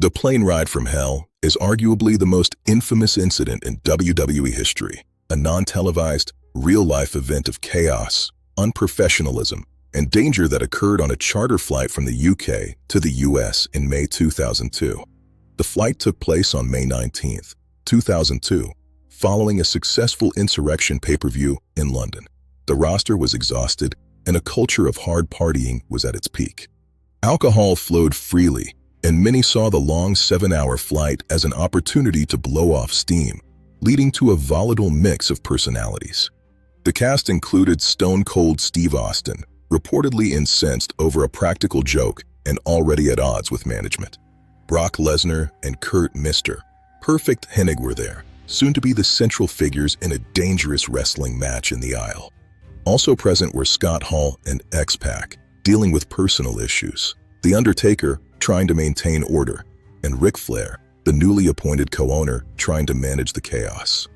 The plane ride from hell is arguably the most infamous incident in WWE history, a non-televised, real-life event of chaos, unprofessionalism, and danger that occurred on a charter flight from the UK to the US in May 2002. The flight took place on May 19, 2002, following a successful insurrection pay-per-view in London. The roster was exhausted, and a culture of hard partying was at its peak. Alcohol flowed freely, and many saw the long 7-hour flight as an opportunity to blow off steam, leading to a volatile mix of personalities. The cast included Stone Cold Steve Austin, reportedly incensed over a practical joke and already at odds with management. Brock Lesnar and Kurt "Mr. Perfect" Hennig were there, soon to be the central figures in a dangerous wrestling match in the aisle. Also present were Scott Hall and X-Pac, dealing with personal issues, The Undertaker trying to maintain order, and Ric Flair, the newly appointed co-owner, trying to manage the chaos.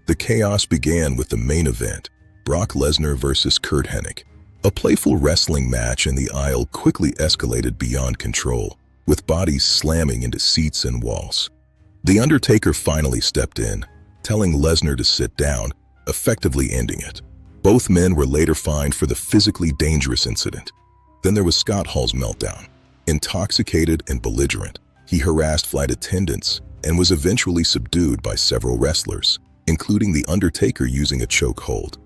The chaos began with the main event, Brock Lesnar versus Curt Hennig. A playful wrestling match in the aisle quickly escalated beyond control, with bodies slamming into seats and walls. The Undertaker finally stepped in, telling Lesnar to sit down, effectively ending it. Both men were later fined for the physically dangerous incident. Then there was Scott Hall's meltdown. Intoxicated and belligerent, he harassed flight attendants and was eventually subdued by several wrestlers, including The Undertaker using a chokehold.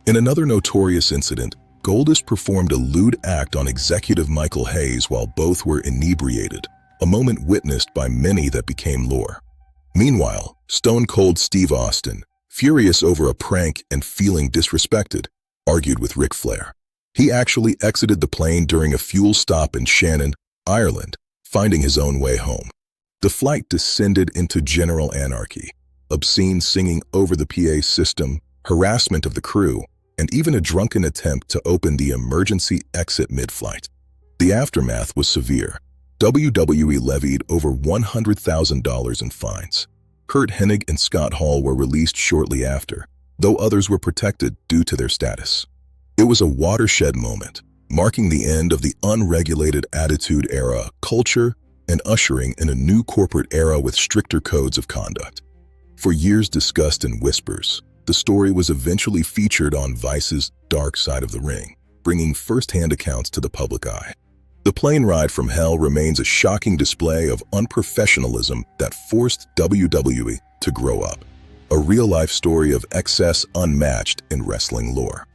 In another notorious incident, Goldust performed a lewd act on executive Michael Hayes while both were inebriated, a moment witnessed by many that became lore. Meanwhile, Stone Cold Steve Austin, furious over a prank and feeling disrespected, argued with Ric Flair. He actually exited the plane during a fuel stop in Shannon, Ireland, finding his own way home. The flight descended into general anarchy, obscene singing over the PA system, harassment of the crew, and even a drunken attempt to open the emergency exit mid-flight. The aftermath was severe. WWE levied over $100,000 in fines. Curt Hennig and Scott Hall were released shortly after, though others were protected due to their status. It was a watershed moment, marking the end of the unregulated attitude era culture and ushering in a new corporate era with stricter codes of conduct. For years discussed in whispers, the story was eventually featured on Vice's Dark Side of the Ring, bringing first-hand accounts to the public eye. The plane ride from hell remains a shocking display of unprofessionalism that forced WWE to grow up, a real-life story of excess unmatched in wrestling lore.